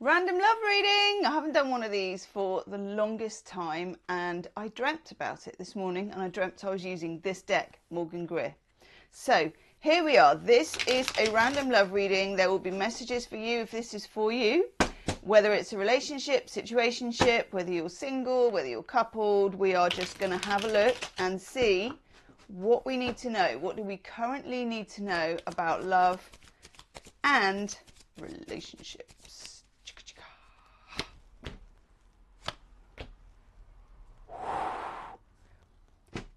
Random love reading. I haven't done one of these for the longest time, and I dreamt about it this morning, and I dreamt I was using this deck, Morgan Greer. So here we are. This is a random love reading. There will be messages for you if this is for you, whether it's a relationship, situationship, whether you're single, whether you're coupled. We are just going to have a look and see what we need to know. What do we currently need to know about love and relationships?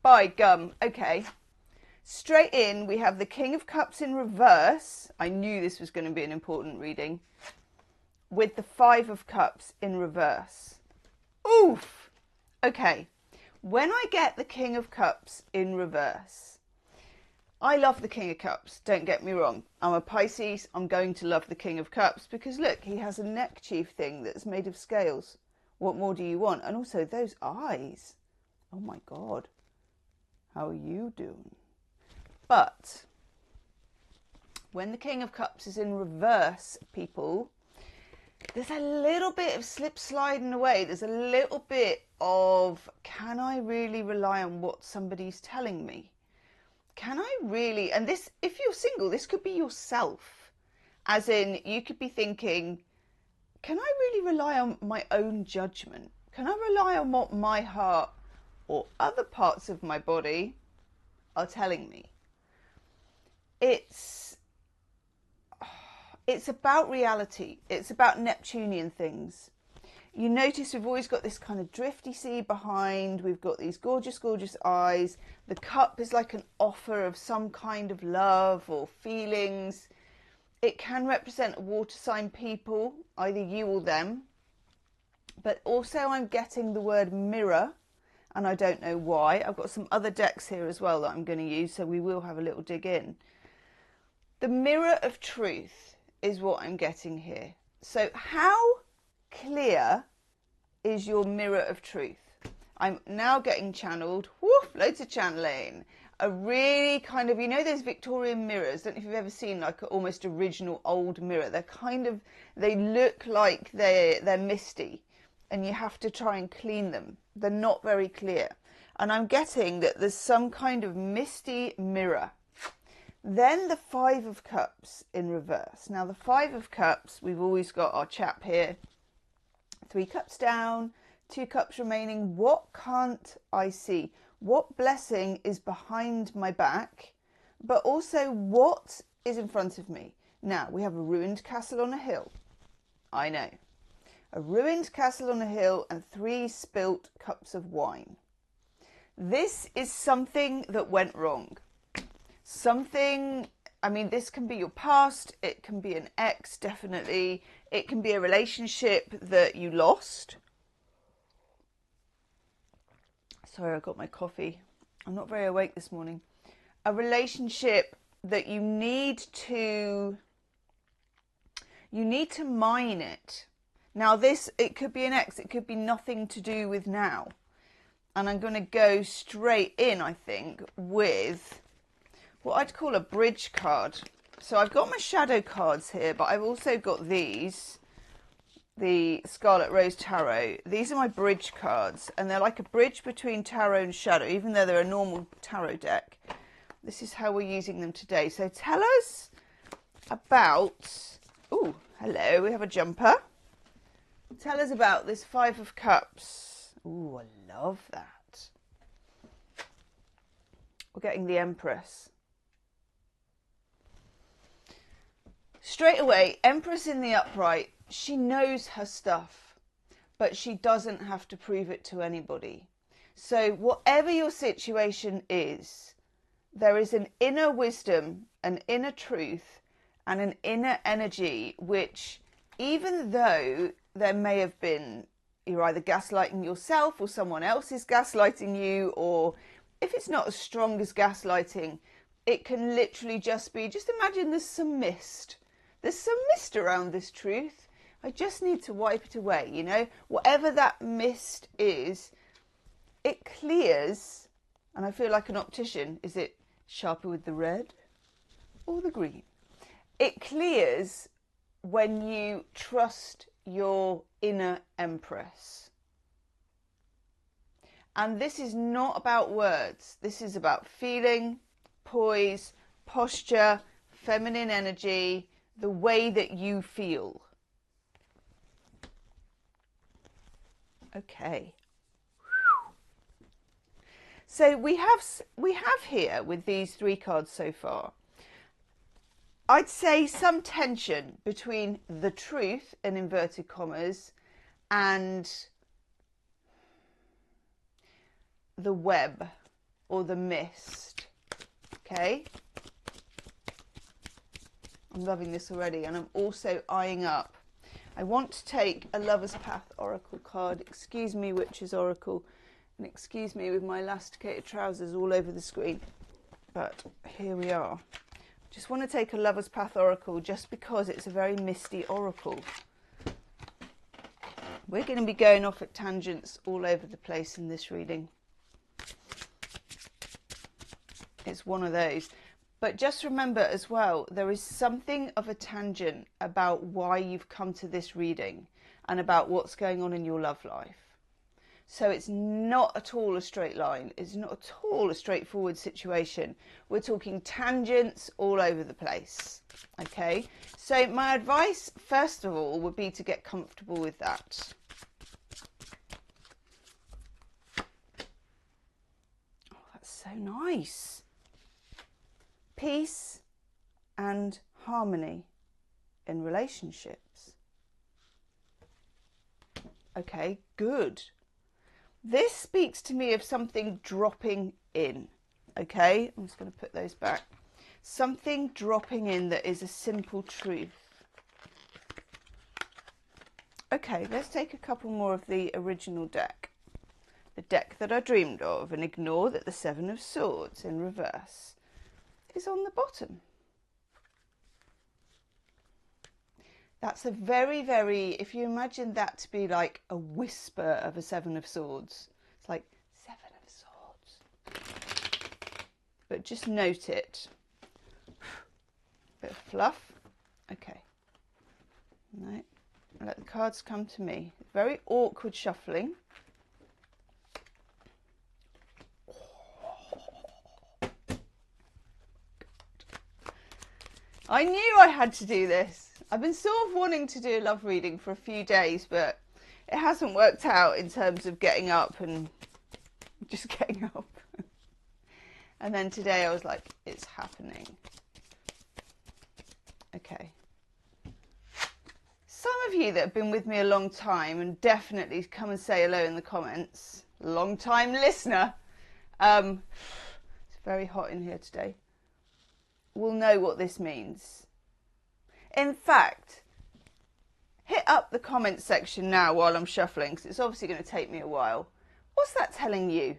By gum. Okay. Straight in, we have the King of Cups in reverse. I knew this was going to be an important reading. With the Five of Cups in reverse. Oof! Okay. When I get the King of Cups in reverse, I love the King of Cups, don't get me wrong. I'm a Pisces, I'm going to love the King of Cups because look, he has a neckerchief thing that's made of scales. What more do you want? And also those eyes. Oh my God. How are you doing? But when the King of Cups is in reverse, people, there's a little bit of slip sliding away. There's a little bit of, can I really rely on what somebody's telling me? Can I really, and this, if you're single, this could be yourself. As in, you could be thinking, can I really rely on my own judgment? Can I rely on what my heart or other parts of my body are telling me? It's about reality. It's about Neptunian things. You notice we've always got this kind of drifty sea behind. We've got these gorgeous, gorgeous eyes. The cup is like an offer of some kind of love or feelings. It can represent a water sign people, either you or them. But also I'm getting the word mirror, and I don't know why. I've got some other decks here as well that I'm going to use, so we will have a little dig in. The mirror of truth is what I'm getting here. So how clear is your mirror of truth? I'm now getting channeled, woof, loads of channeling. A really kind of, you know those Victorian mirrors, don't know if you've ever seen like an almost original old mirror. They're kind of, they look like they're misty and you have to try and clean them. They're not very clear. And I'm getting that there's some kind of misty mirror. Then the Five of Cups in reverse. Now the Five of Cups, we've always got our chap here. 3 cups down, 2 cups remaining. What can't I see? What blessing is behind my back? But also what is in front of me? Now we have a ruined castle on a hill. I know. A ruined castle on a hill and 3 spilt cups of wine. This is something that went wrong. Something, I mean, this can be your past. It can be an ex, definitely. It can be a relationship that you lost. Sorry, I got my coffee. I'm not very awake this morning. A relationship that you need to mine it. Now this, it could be an ex, it could be nothing to do with now. And I'm going to go straight in, I think, with what I'd call a bridge card. So I've got my shadow cards here, but I've also got these, the Scarlet Rose Tarot. These are my bridge cards, and they're like a bridge between tarot and shadow, even though they're a normal tarot deck. This is how we're using them today. So tell us about, oh, hello, we have a jumper. Tell us about this Five of Cups. Ooh, I love that. We're getting the Empress. Straight away, Empress in the upright, she knows her stuff, but she doesn't have to prove it to anybody. So whatever your situation is, there is an inner wisdom, an inner truth, and an inner energy, which even though there may have been, you're either gaslighting yourself or someone else is gaslighting you, or if it's not as strong as gaslighting, it can literally just be, just imagine there's some mist. There's some mist around this truth. I just need to wipe it away, you know. Whatever that mist is, it clears. And I feel like an optician. Is it sharper with the red or the green? It clears when you trust your inner Empress. And this is not about words. This is about feeling, poise, posture, feminine energy, the way that you feel. Okay. So we have here with these 3 cards so far, I'd say some tension between the truth, in inverted commas, and the web or the mist. Okay. I'm loving this already, and I'm also eyeing up. I want to take a Lover's Path Oracle card. Excuse me, Witch's Oracle, and excuse me with my elasticated trousers all over the screen. But here we are. Just want to take a Lover's Path Oracle just because it's a very misty oracle. We're going to be going off at tangents all over the place in this reading. It's one of those. But just remember as well, there is something of a tangent about why you've come to this reading and about what's going on in your love life. So it's not at all a straight line. It's not at all a straightforward situation. We're talking tangents all over the place. Okay, so my advice, first of all, would be to get comfortable with that. Oh, that's so nice. Peace and harmony in relationships. Okay, good. This speaks to me of something dropping in. Okay, I'm just going to put those back. Something dropping in that is a simple truth. Okay, let's take a couple more of the original deck. The deck that I dreamed of, and ignore that the 7 of Swords in reverse is on the bottom. That's a very, very, if you imagine that to be like a whisper of a 7 of Swords, it's like 7 of Swords. But just note it. Bit of fluff. Okay. Right. Let the cards come to me. Very awkward shuffling. I knew I had to do this. I've been sort of wanting to do a love reading for a few days, but it hasn't worked out in terms of getting up and just getting up. And then today I was like, it's happening. Okay. Some of you that have been with me a long time, and definitely come and say hello in the comments, long time listener, it's very hot in here today, will know what this means. In fact, hit up the comment section now while I'm shuffling, because it's obviously going to take me a while. What's that telling you?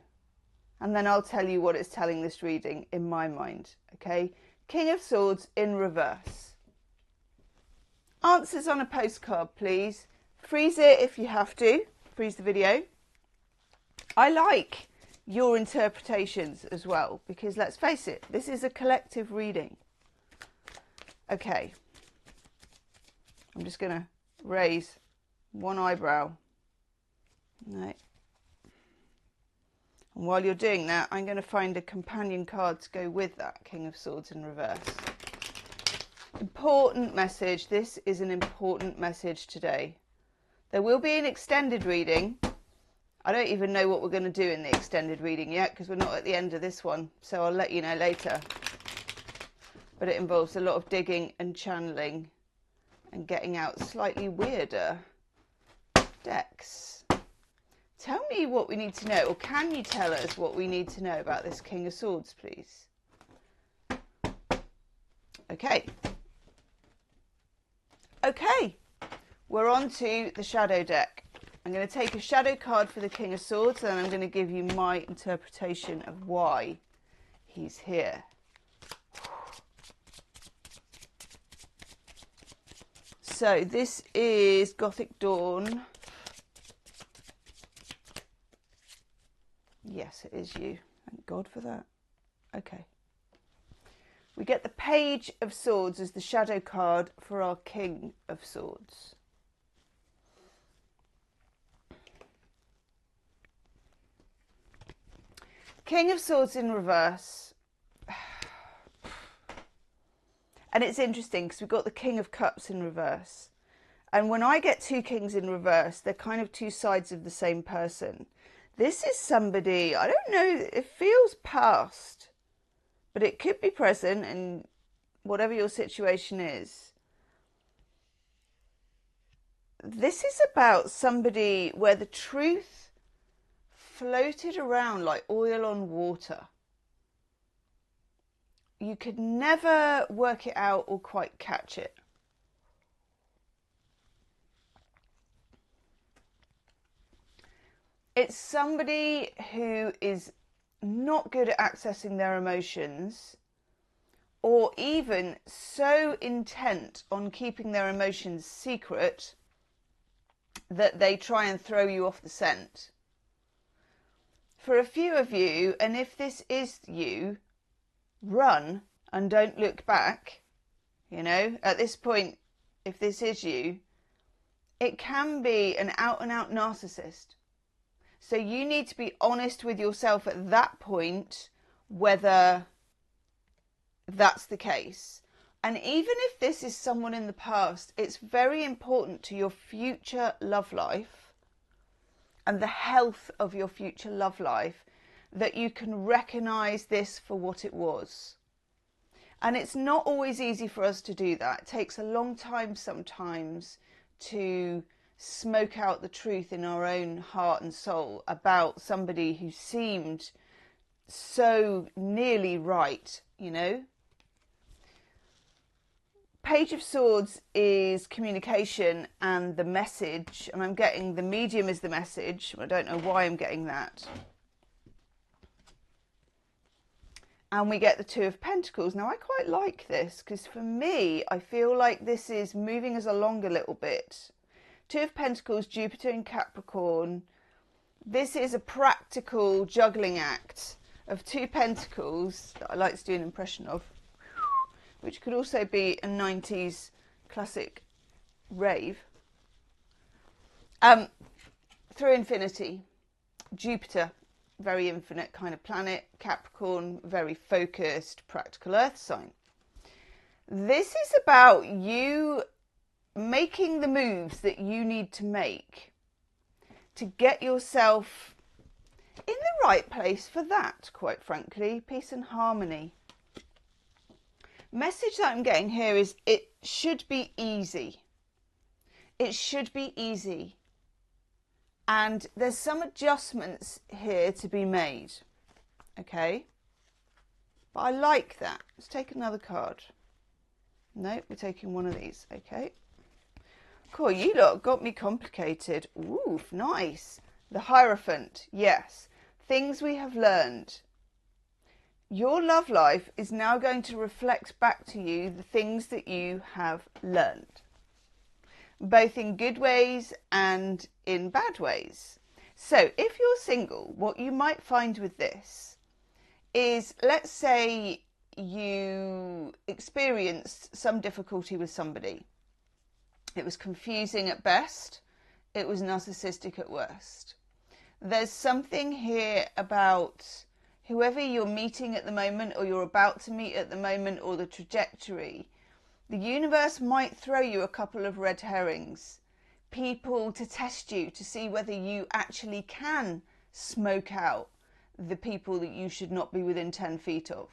And then I'll tell you what it's telling this reading in my mind. Okay, King of Swords in reverse. Answers on a postcard, please. Freeze it if you have to. Freeze the video. I like your interpretations as well, because let's face it, this is a collective reading. Okay. I'm just going to raise one eyebrow. Right. And while you're doing that, I'm going to find a companion card to go with that King of Swords in reverse. Important message. This is an important message today. There will be an extended reading. I don't even know what we're going to do in the extended reading yet, because we're not at the end of this one. So I'll let you know later. But it involves a lot of digging and channeling and getting out slightly weirder decks. Tell me what we need to know, or can you tell us what we need to know about this King of Swords, please? Okay. Okay, we're on to the shadow deck. I'm going to take a shadow card for the King of Swords, and I'm going to give you my interpretation of why he's here. So this is Gothic Dawn. Yes, it is you. Thank God for that. Okay. We get the Page of Swords as the shadow card for our King of Swords. King of Swords in reverse. And it's interesting because we've got the King of Cups in reverse. And when I get two kings in reverse, they're kind of two sides of the same person. This is somebody, I don't know, it feels past, but it could be present, and whatever your situation is. This is about somebody where the truth floated around like oil on water. You could never work it out or quite catch it. It's somebody who is not good at accessing their emotions, or even so intent on keeping their emotions secret that they try and throw you off the scent. For a few of you, and if this is you, run and don't look back. You know, at this point, if this is you, it can be an out and out narcissist. So you need to be honest with yourself at that point, whether that's the case. And even if this is someone in the past, it's very important to your future love life and the health of your future love life that you can recognize this for what it was. And it's not always easy for us to do that. It takes a long time sometimes to smoke out the truth in our own heart and soul about somebody who seemed so nearly right, you know. Page of Swords is communication and the message, and I'm getting the medium is the message. I don't know why I'm getting that. And we get the Two of Pentacles. Now I quite like this because for me, I feel like this is moving us along a little bit. Two of Pentacles, Jupiter in Capricorn. This is a practical juggling act of two pentacles that I like to do an impression of, which could also be a 90s classic rave. Through infinity. Jupiter, very infinite kind of planet. Capricorn, very focused, practical earth sign. This is about you making the moves that you need to make to get yourself in the right place for that, quite frankly. Peace and harmony. Message that I'm getting here is it should be easy. It should be easy. And there's some adjustments here to be made. Okay? But I like that. Let's take another card. No, we're taking one of these. Okay. Cool, you lot got me complicated. Ooh, nice. The Hierophant, yes. Things we have learned. Your love life is now going to reflect back to you the things that you have learned, both in good ways and in bad ways. So if you're single, what you might find with this is, let's say you experienced some difficulty with somebody. It was confusing at best. It was narcissistic at worst. There's something here about whoever you're meeting at the moment, or you're about to meet at the moment, or the trajectory. The universe might throw you a couple of red herrings. People to test you, to see whether you actually can smoke out the people that you should not be within 10 feet of.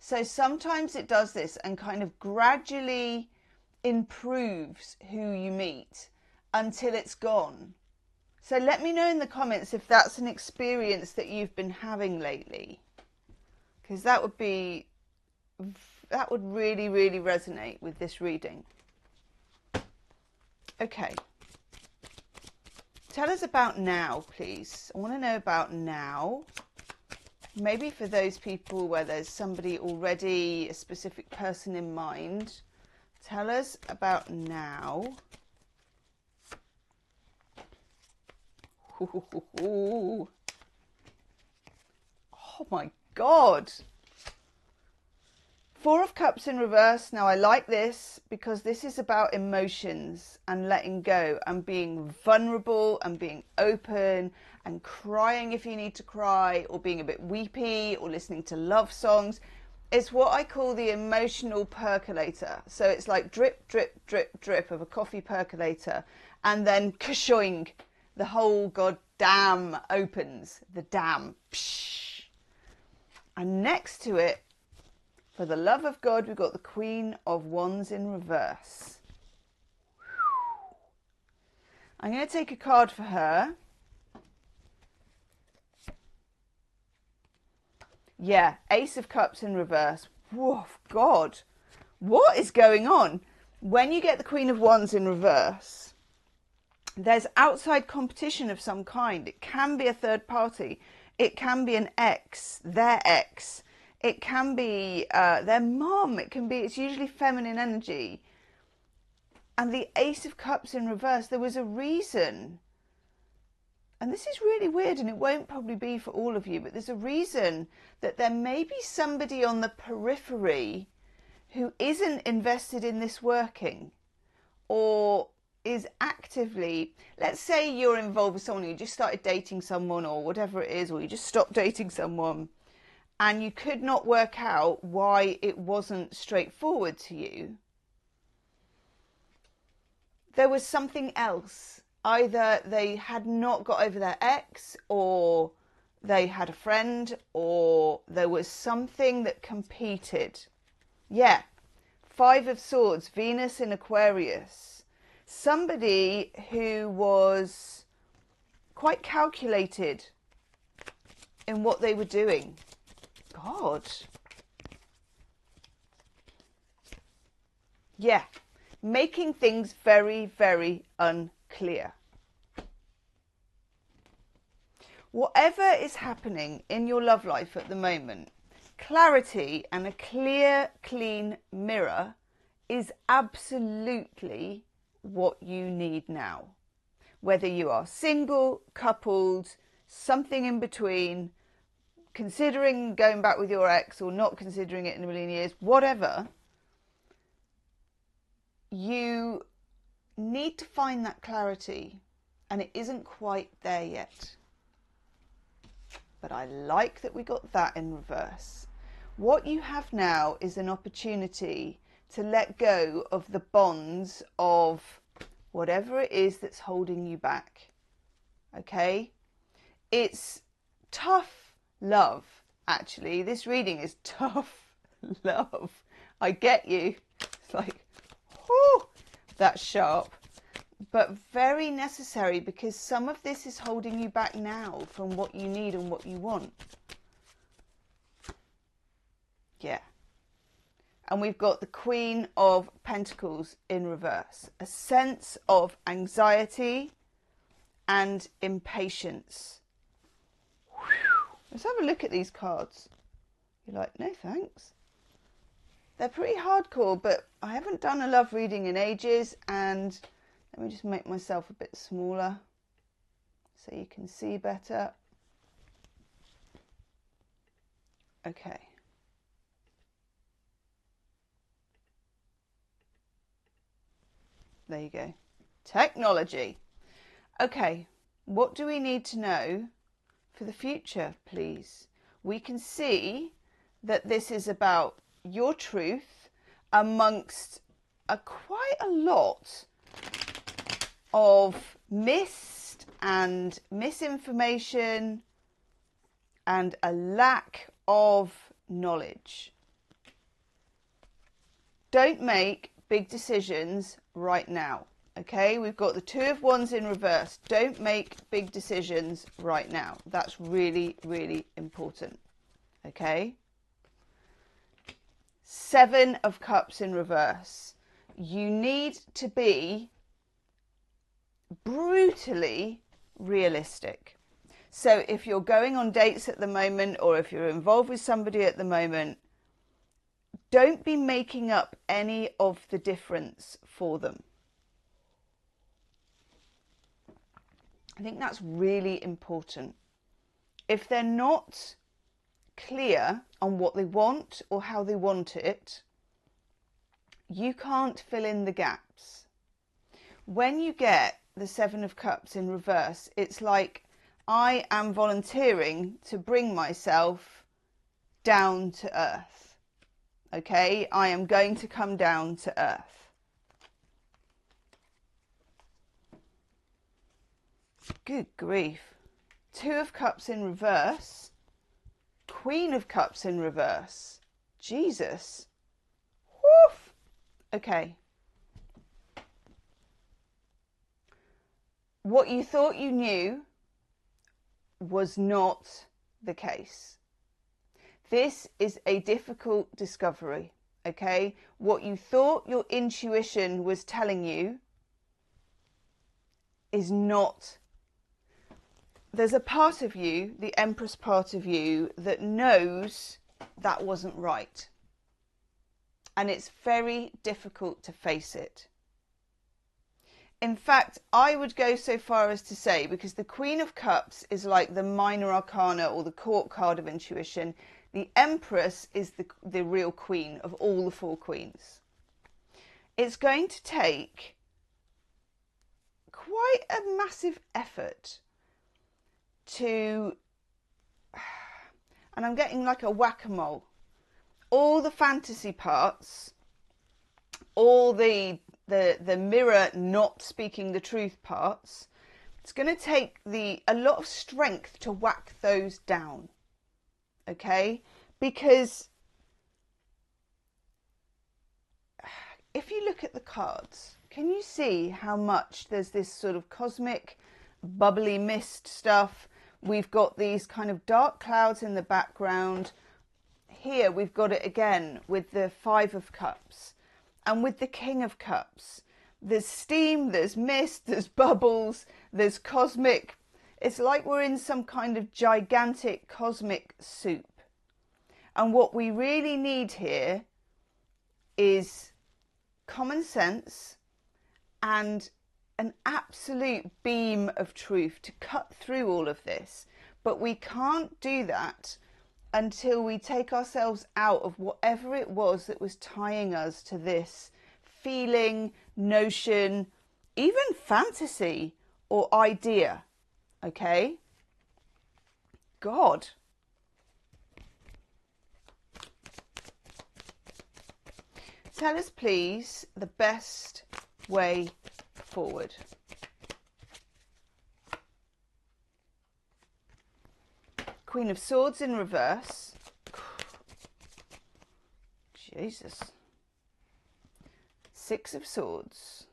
So sometimes it does this and kind of gradually improves who you meet until it's gone. So let me know in the comments if that's an experience that you've been having lately, because that would really, really resonate with this reading. Okay. Tell us about now, please. I want to know about now. Maybe for those people where there's somebody already, a specific person in mind. Tell us about now. Oh my God. Four of Cups in reverse. Now I like this because this is about emotions and letting go and being vulnerable and being open and crying if you need to cry, or being a bit weepy, or listening to love songs. It's what I call the emotional percolator. So it's like drip, drip, drip, drip of a coffee percolator, and then kashoing, the whole goddamn opens, the dam. Psh. And next to it, for the love of God, we've got the Queen of Wands in reverse. I'm going to take a card for her. Yeah, Ace of Cups in reverse. Whoa, God. What is going on? When you get the Queen of Wands in reverse, there's outside competition of some kind. It can be a third party. It can be an ex, their ex. It can be their mom. It's usually feminine energy. And the Ace of Cups in reverse, there was a reason. And this is really weird, and it won't probably be for all of you, but there's a reason that there may be somebody on the periphery who isn't invested in this working, or is actively, let's say you're involved with someone, you just started dating someone or whatever it is, or you just stopped dating someone, and you could not work out why it wasn't straightforward to you. There was something else. Either they had not got over their ex, or they had a friend, or there was something that competed. Yeah, Five of Swords, Venus in Aquarius. Somebody who was quite calculated in what they were doing. God. Yeah, making things very, very unclear. Whatever is happening in your love life at the moment, clarity and a clear, clean mirror is absolutely what you need now. Whether you are single, coupled, something in between, considering going back with your ex or not considering it in a million years, whatever, you need to find that clarity, and it isn't quite there yet. But I like that we got that in reverse. What you have now is an opportunity to let go of the bonds of whatever it is that's holding you back. Okay? It's tough love, actually. This reading is tough love. I get you. It's like, whew, that's sharp. But very necessary, because some of this is holding you back now from what you need and what you want. Yeah. And we've got the Queen of Pentacles in reverse. A sense of anxiety and impatience. Whew. Let's have a look at these cards. You're like, no thanks. They're pretty hardcore, but I haven't done a love reading in ages, and let me just make myself a bit smaller so you can see better. Okay. There you go. Technology. Okay, what do we need to know for the future, please? We can see that this is about your truth amongst quite a lot of mist and misinformation and a lack of knowledge. Don't make big decisions right now. Okay, we've got the Two of Wands in reverse. Don't make big decisions right now. That's really, really important. Okay. Seven of Cups in reverse. You need to be brutally realistic. So if you're going on dates at the moment, or if you're involved with somebody at the moment, don't be making up any of the difference for them. I think that's really important. If they're not clear on what they want or how they want it, you can't fill in the gaps. When you get the Seven of Cups in reverse, it's like I am volunteering to bring myself down to earth. Okay, I am going to come down to earth. Good grief. Two of Cups in reverse. Queen of Cups in reverse. Jesus. Woof. Okay. What you thought you knew was not the case. This is a difficult discovery, okay? What you thought your intuition was telling you is not. There's a part of you, the Empress part of you, that knows that wasn't right. And it's very difficult to face it. In fact, I would go so far as to say, because the Queen of Cups is like the minor arcana or the court card of intuition, the Empress is the real queen of all the four queens. It's going to take quite a massive effort to, and I'm getting like a whack-a-mole, all the fantasy parts, all the mirror not speaking the truth parts. It's going to take a lot of strength to whack those down. Okay, because if you look at the cards, can you see how much there's this sort of cosmic bubbly mist stuff? We've got these kind of dark clouds in the background. Here we've got it again with the Five of Cups and with the King of Cups. There's steam, there's mist, there's bubbles, there's cosmic. It's like we're in some kind of gigantic cosmic soup. And what we really need here is common sense and an absolute beam of truth to cut through all of this. But we can't do that until we take ourselves out of whatever it was that was tying us to this feeling, notion, even fantasy or idea. Okay? God. Tell us, please, the best way forward. Queen of Swords in reverse. Jesus. Six of Swords.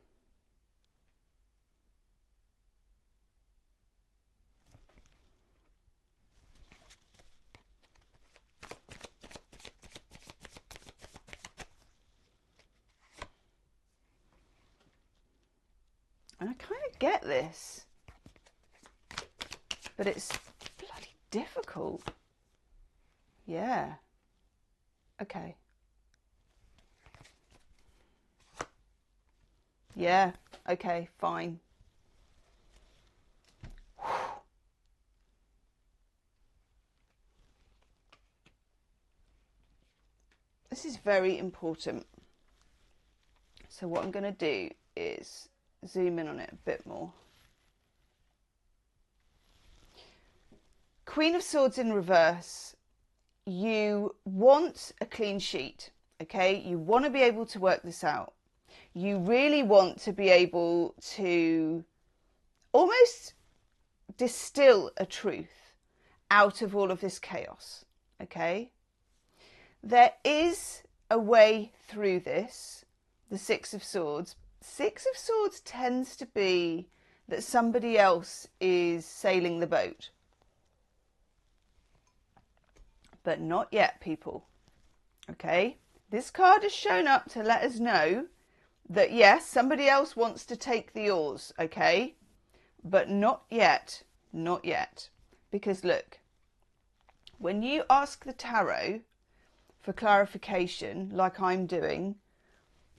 And I kind of get this, but it's bloody difficult. Yeah. Okay. Yeah. Okay, fine. This is very important. So what I'm going to do is zoom in on it a bit more. Queen of Swords in reverse. You want a clean sheet, okay? You want to be able to work this out. You really want to be able to almost distill a truth out of all of this chaos, okay? There is a way through this, the Six of Swords. Six of Swords tends to be that somebody else is sailing the boat. But not yet, people. Okay? This card has shown up to let us know that, yes, somebody else wants to take the oars, okay? But not yet. Not yet. Because, look, when you ask the tarot for clarification, like I'm doing,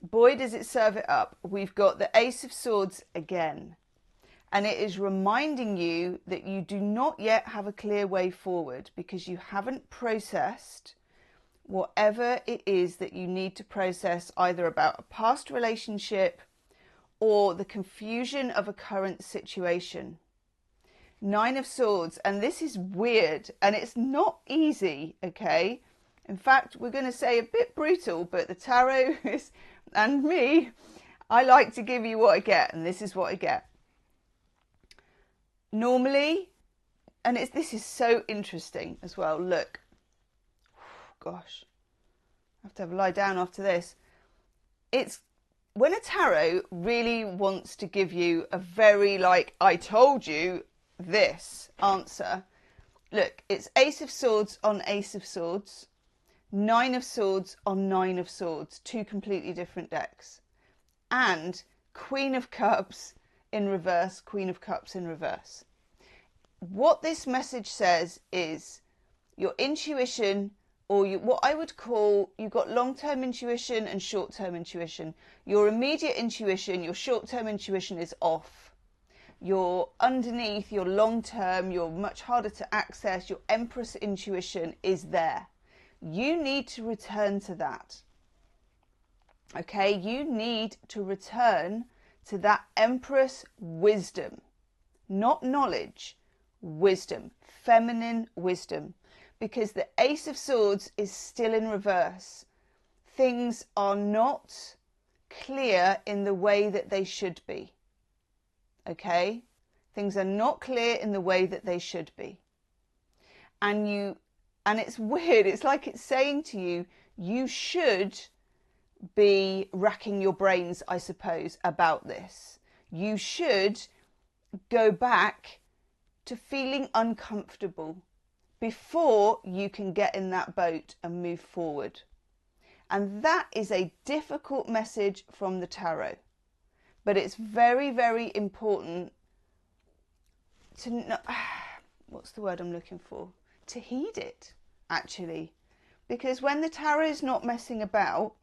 boy, does it serve it up. We've got the Ace of Swords again. And it is reminding you that you do not yet have a clear way forward because you haven't processed whatever it is that you need to process, either about a past relationship or the confusion of a current situation. 9 of Swords, and this is weird and it's not easy, okay? In fact, we're going to say a bit brutal, but the tarot is, and me, I like to give you what I get, and this is what I get. Normally, and this is so interesting as well, look. Gosh, I have to have a lie down after this. It's when a tarot really wants to give you a very, like, I told you this answer. Look, it's Ace of Swords on Ace of Swords, 9 of Swords on 9 of Swords, 2 completely different decks, and Queen of Cups in reverse, Queen of Cups in reverse. What this message says is your intuition, or what I would call, you've got long-term intuition and short-term intuition. Your immediate intuition, your short-term intuition is off. Your underneath, your long-term, your much harder to access, your Empress intuition is there. You need to return to that. Okay, you need to return to that Empress wisdom, not knowledge, wisdom, feminine wisdom, because the Ace of Swords is still in reverse. Things are not clear in the way that they should be. Okay, things are not clear in the way that they should be, and it's weird. It's like it's saying to you, you should be racking your brains, I suppose, about this. You should go back to feeling uncomfortable before you can get in that boat and move forward. And that is a difficult message from the tarot. But it's very, very important to know, what's the word I'm looking for? To heed it, actually. Because when the tarot is not messing about,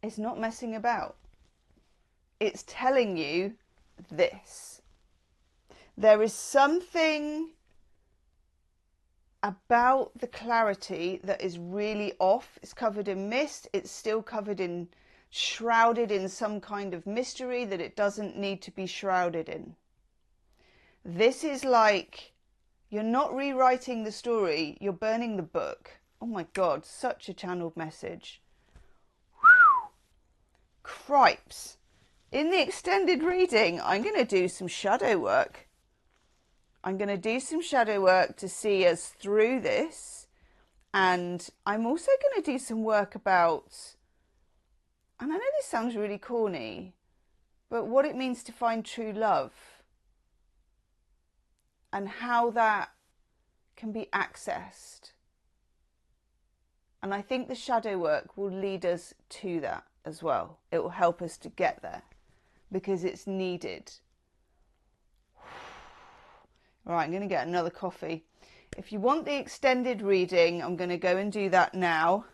it's not messing about. It's telling you this. There is something about the clarity that is really off. It's covered in mist. It's still covered in, shrouded in some kind of mystery that it doesn't need to be shrouded in. This is like, you're not rewriting the story, you're burning the book. Oh my God, such a channeled message. Whew. Cripes. In the extended reading, I'm going to do some shadow work. I'm going to do some shadow work to see us through this. And I'm also going to do some work about, and I know this sounds really corny, but what it means to find true love and how that can be accessed. And I think the shadow work will lead us to that as well. It will help us to get there because it's needed. All right, I'm going to get another coffee. If you want the extended reading, I'm going to go and do that now.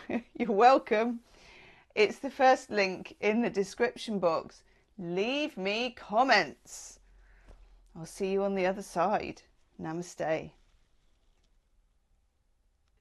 You're welcome. It's the first link in the description box. Leave me comments. I'll see you on the other side. Namaste.